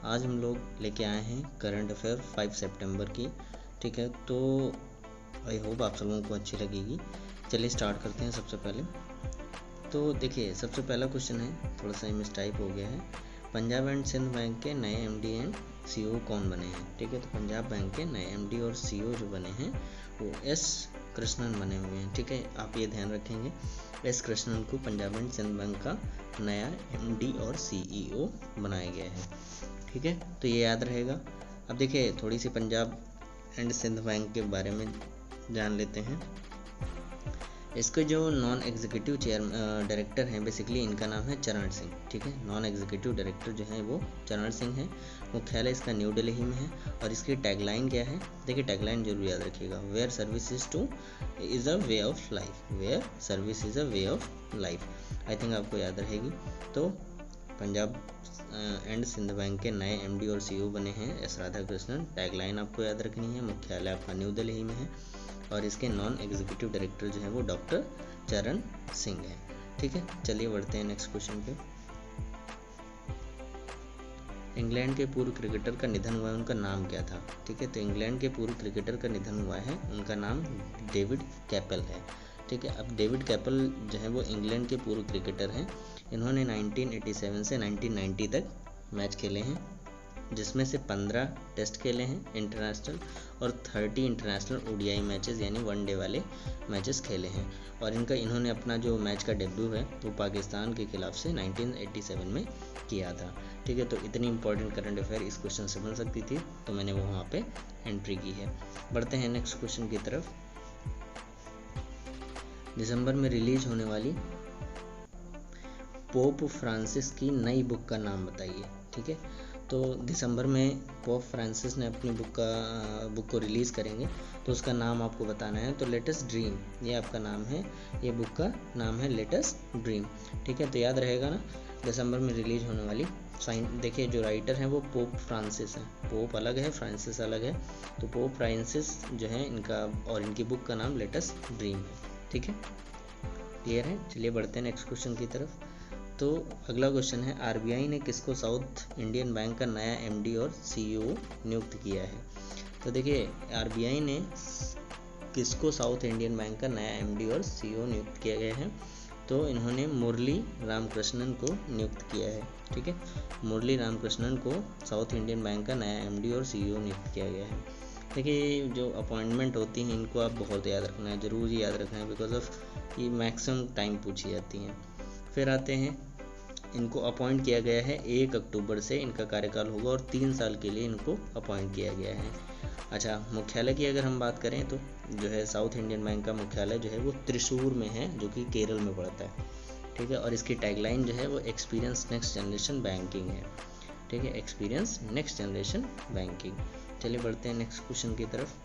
आज हम लोग लेके आए हैं करंट अफेयर 5 सितंबर की। ठीक है, तो आई होप आप सब लोगों को अच्छी लगेगी। चलिए स्टार्ट करते हैं। सबसे पहले तो देखिए, सबसे पहला क्वेश्चन है, थोड़ा सा मिस टाइप हो गया है। पंजाब एंड सिंध बैंक के नए एमडी एंड सीईओ कौन बने हैं? ठीक है, तो पंजाब बैंक के नए एमडी और सीईओ जो बने हैं वो एस कृष्णन बने हुए हैं। ठीक है, आप ये ध्यान रखेंगे, एस कृष्णन को पंजाब एंड सिंध बैंक का नया एमडी और सीईओ बनाया गया है। ठीक है, तो ये याद रहेगा। अब देखिए, थोड़ी सी पंजाब एंड सिंध बैंक के बारे में जान लेते हैं। इसके जो नॉन एग्जीक्यूटिव डायरेक्टर हैं, बेसिकली इनका नाम है चरण सिंह। ठीक है, नॉन एग्जीक्यूटिव डायरेक्टर जो है वो चरण सिंह है। मुख्यालय इसका न्यू दिल्ली में है। और इसकी टैगलाइन क्या है? देखिए, टैगलाइन जरूर याद रखिएगा, where service is a way of life. Where service is a way of life, I think आपको याद रहेगी। तो पंजाब एंड सिंध बैंक के नए एमडी और सीईओ बने हैं एस राधाकृष्णन। टैगलाइन आपको याद रखनी है, मुख्यालय आपका न्यू दिल्ली में है। और इसके नॉन एग्जीक्यूटिव डायरेक्टर जो है वो डॉक्टर चरण सिंह है। ठीक है, चलिए बढ़ते हैं नेक्स्ट क्वेश्चन पे। इंग्लैंड के पूर्व क्रिकेटर का निधन हुआ है, उनका नाम क्या था? ठीक है, तो इंग्लैंड के पूर्व क्रिकेटर का निधन हुआ है, उनका नाम डेविड कैपल है। ठीक है, अब डेविड कैपल जो है वो इंग्लैंड के पूर्व क्रिकेटर हैं। इन्होंने 1987 से 1990 तक मैच खेले हैं, जिसमें से 15 टेस्ट खेले हैं इंटरनेशनल और 30 इंटरनेशनल ओडीआई मैचेस यानी वनडे वाले मैचेस खेले हैं। और इन्होंने अपना जो मैच का डेब्यू है वो पाकिस्तान के खिलाफ से 1987 में किया था। ठीक है, तो इतनी इंपॉर्टेंट करंट अफेयर इस क्वेश्चन से बन सकती थी, तो मैंने वो वहाँ पे एंट्री की है। बढ़ते हैं नेक्स्ट क्वेश्चन की तरफ। दिसंबर में रिलीज होने वाली पोप फ्रांसिस की नई बुक का नाम बताइए। ठीक है, तो दिसंबर में पोप फ्रांसिस ने अपनी बुक को रिलीज़ करेंगे, तो उसका नाम आपको बताना है। तो लेटेस्ट ड्रीम ये आपका नाम है, ये बुक का नाम है लेटेस्ट ड्रीम। ठीक है, तो याद रहेगा ना, दिसंबर में रिलीज होने वाली। देखिए, जो राइटर हैं वो पोप फ्रांसिस हैं। पोप अलग है, फ्रांसिस अलग है। तो पोप फ्रांसिस जो है इनका, और इनकी बुक का नाम लेटेस्ट ड्रीम है। ठीक है, क्लियर है। चलिए बढ़ते हैं नेक्स्ट क्वेश्चन की तरफ। तो अगला क्वेश्चन है, आरबीआई ने किसको साउथ इंडियन बैंक का नया एमडी और सीईओ नियुक्त किया है? तो देखिए, आरबीआई ने किसको साउथ इंडियन बैंक का नया एमडी और सीईओ नियुक्त किया गया है? तो इन्होंने मुरली रामकृष्णन को नियुक्त किया है। ठीक है, मुरली रामकृष्णन को साउथ इंडियन बैंक का नया एमडी और सीईओ नियुक्त किया गया है। देखिए, जो अपॉइंटमेंट होती हैं इनको आप बहुत याद रखना है, ज़रूर याद रखना है, बिकॉज ऑफ ये मैक्सिमम टाइम पूछी जाती हैं। फिर आते हैं, इनको अपॉइंट किया गया है 1 अक्टूबर से इनका कार्यकाल होगा और 3 साल के लिए इनको अपॉइंट किया गया है। अच्छा, मुख्यालय की अगर हम बात करें तो जो है साउथ इंडियन बैंक का मुख्यालय जो है वो त्रिशूर में है, जो कि केरल में पड़ता है। ठीक है, और इसकी टैगलाइन जो है वो एक्सपीरियंस नेक्स्ट जनरेशन बैंकिंग है। ठीक है, एक्सपीरियंस नेक्स्ट जनरेशन बैंकिंग। चलिए बढ़ते हैं नेक्स्ट क्वेश्चन की तरफ।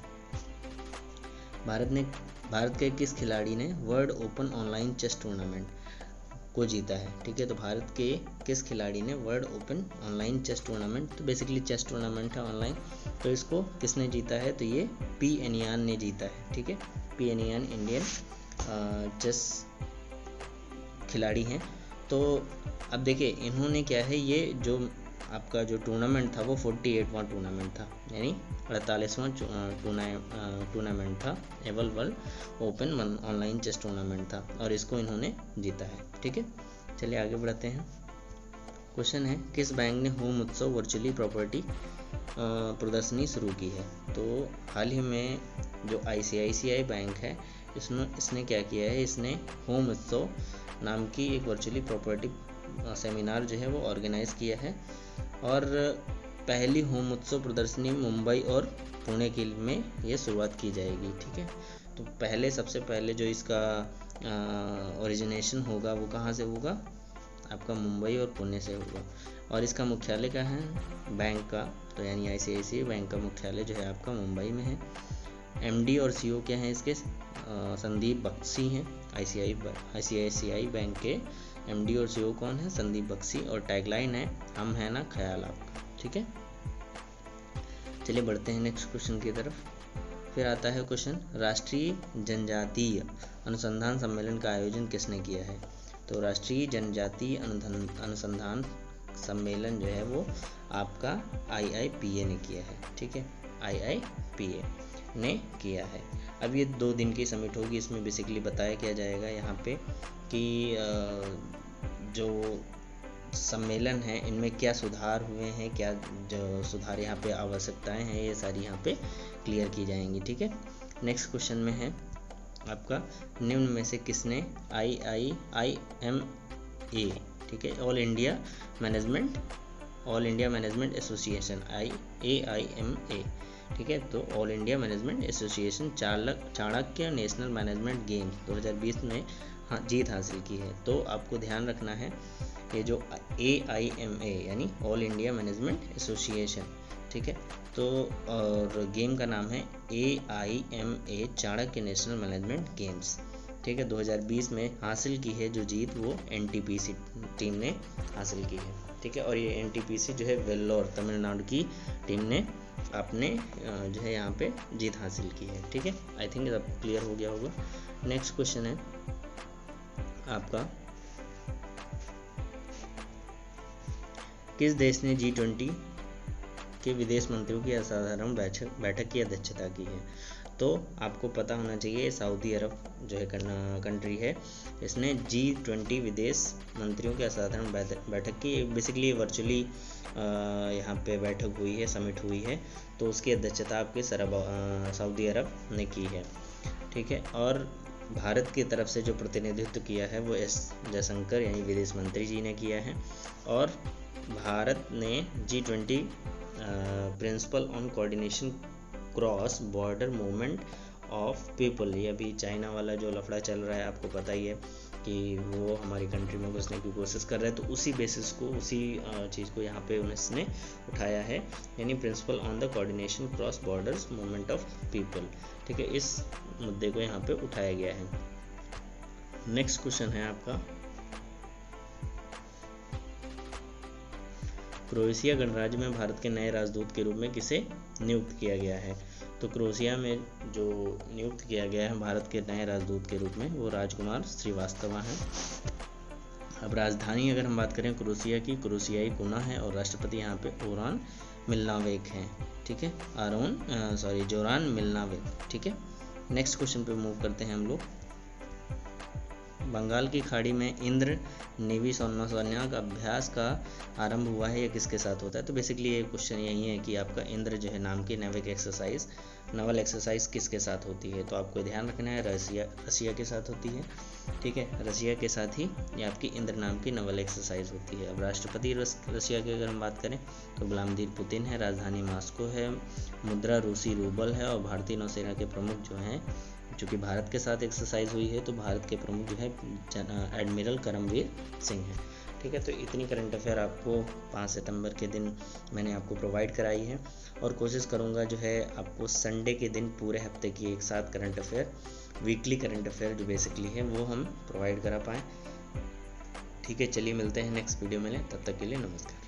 भारत के किस खिलाड़ी ने world open online chess tournament को जीता है? ठीक है, तो भारत के किस खिलाड़ी ने world open online chess tournament, तो बेसिकली चेस टूर्नामेंट है ऑनलाइन, तो इसको किसने जीता है? तो ये पी एनियान ने जीता है। ठीक है, पी एनियान इंडियन चेस खिलाड़ी हैं। तो अब देखिए, इन्होंने क्या है, ये जो आपका जो टूर्नामेंट था वो 48वां टूर्नामेंट था, यानी 48वां टूर्नामेंट था, एवल world open online chess tournament था, और इसको इन्होंने जीता है। ठीक है, चलिए आगे बढ़ते हैं। क्वेश्चन है, किस बैंक ने होम उत्सव वर्चुअली प्रॉपर्टी प्रदर्शनी शुरू की है? तो हाल ही में जो आईसीआईसीआई बैंक है, इसने क्या किया है, इसने होम उत्सव नाम की एक वर्चुअली प्रॉपर्टी सेमिनार जो है वो ऑर्गेनाइज किया है। और पहली होम उत्सव प्रदर्शनी मुंबई और पुणे के में ये शुरुआत की जाएगी। ठीक है, तो सबसे पहले जो इसका ओरिजिनेशन होगा वो कहाँ से होगा? आपका मुंबई और पुणे से होगा। और इसका मुख्यालय कहाँ है बैंक का? तो यानी आईसीआईसीआई बैंक का मुख्यालय जो है आपका मुंबई में है। एमडी और सीईओ क्या हैं इसके? संदीप बख्शी हैं। आईसीआईसीआई बैंक के एमडी और सीईओ कौन है? संदीप बख्शी। और टैगलाइन है, हम है ना ख्याल आपका। ठीक है, चलिए बढ़ते हैं नेक्स्ट क्वेश्चन की तरफ। फिर आता है क्वेश्चन, राष्ट्रीय जनजातीय अनुसंधान सम्मेलन का आयोजन किसने किया है? तो राष्ट्रीय जनजातीय अनुसंधान सम्मेलन जो है वो आपका IIPA ने किया है, ठीक है, IIPA ने किया है। अब ये 2 दिन की समिट होगी, इसमें बेसिकली बताया क्या जाएगा यहाँ पे कि जो सम्मेलन है इनमें क्या सुधार हुए हैं, क्या जो सुधार यहाँ पे आवश्यकताएं हैं, ये सारी यहाँ पे क्लियर की जाएंगी, ठीक है। नेक्स्ट क्वेश्चन में है आपका, निम्न में से किसने IIMA, ठीक है, all India management association AIMA, ठीक है, तो all India management association Chanakya national management games 2020 में जीत हासिल की है। तो आपको ध्यान रखना है ये जो AIMA यानी ऑल इंडिया मैनेजमेंट एसोसिएशन, ठीक है, तो और गेम का नाम है AIMA Chanakya national management games, ठीक है, 2020 में हासिल की है जो जीत वो NTPC टीम ने हासिल की है, ठीक है। और ये NTPC जो है वेल्लोर तमिलनाडु की टीम ने आपने जो है यहाँ पे जीत हासिल की है, ठीक है। आई थिंक सब क्लियर हो गया होगा। नेक्स्ट क्वेश्चन है आपका, किस देश ने G20 के विदेश मंत्रियों की असाधारण बैठक की अध्यक्षता की है? तो आपको पता होना चाहिए सऊदी अरब जो है कंट्री है, इसने G20 विदेश मंत्रियों की असाधारण बैठक की, बेसिकली वर्चुअली यहाँ पे बैठक हुई है, समिट हुई है, तो उसकी अध्यक्षता आपके सऊदी अरब ने की है, ठीक है। और भारत की तरफ से जो प्रतिनिधित्व किया है वो S जयशंकर यानी विदेश मंत्री जी ने किया है। और भारत ने G20 principal on coordination cross border movement of people, ये अभी चाइना वाला जो लफड़ा चल रहा है आपको पता ही है कि वो हमारी कंट्री में घुसने की कोशिश कर रहा है, तो उसी बेसिस को, उसी चीज़ को यहाँ पे उसने उठाया है, यानी principal on the coordination cross borders movement of people, ठीक है, इस मुद्दे को यहाँ पे उठाया गया है। नेक्स्ट क्वेश्चन है आपका, क्रोएशिया गणराज्य में भारत के नए राजदूत के रूप में किसे नियुक्त किया गया है? तो क्रोएशिया में जो नियुक्त किया गया है भारत के नए राजदूत के रूप में वो राजकुमार श्रीवास्तवा हैं। अब राजधानी अगर हम बात करें क्रोएशिया की, क्रोएशियाई कुना है और राष्ट्रपति यहाँ पे ओरान मिलनावेक हैं, ठीक है, जोरान मिलनावेक, ठीक है। नेक्स्ट क्वेश्चन पे मूव करते हैं हम लोग। बंगाल की खाड़ी में इंद्र नेवी नौसेना अभ्यास का आरंभ हुआ है, यह किसके साथ होता है? तो बेसिकली ये क्वेश्चन यही है कि आपका इंद्र जो है नाम की नवल एक्सरसाइज किसके साथ होती है? तो आपको ध्यान रखना है रशिया के साथ होती है, ठीक है, रशिया के साथ ही ये आपकी इंद्र नाम की नवल एक्सरसाइज होती है। अब राष्ट्रपति रशिया की अगर हम बात करें तो व्लादिमीर पुतिन है, राजधानी मॉस्को है, मुद्रा रूसी रूबल है और भारतीय नौसेना के प्रमुख जो हैं, चूँकि भारत के साथ एक्सरसाइज हुई है तो भारत के प्रमुख जो है एडमिरल करमवीर सिंह है, ठीक है। तो इतनी करंट अफेयर आपको 5 सितंबर के दिन मैंने आपको प्रोवाइड कराई है और कोशिश करूँगा जो है आपको संडे के दिन पूरे हफ्ते की एक साथ current affair, weekly current affair जो बेसिकली है वो हम प्रोवाइड करा पाएँ, ठीक है। चलिए मिलते हैं नेक्स्ट वीडियो में, तब तक के लिए नमस्कार।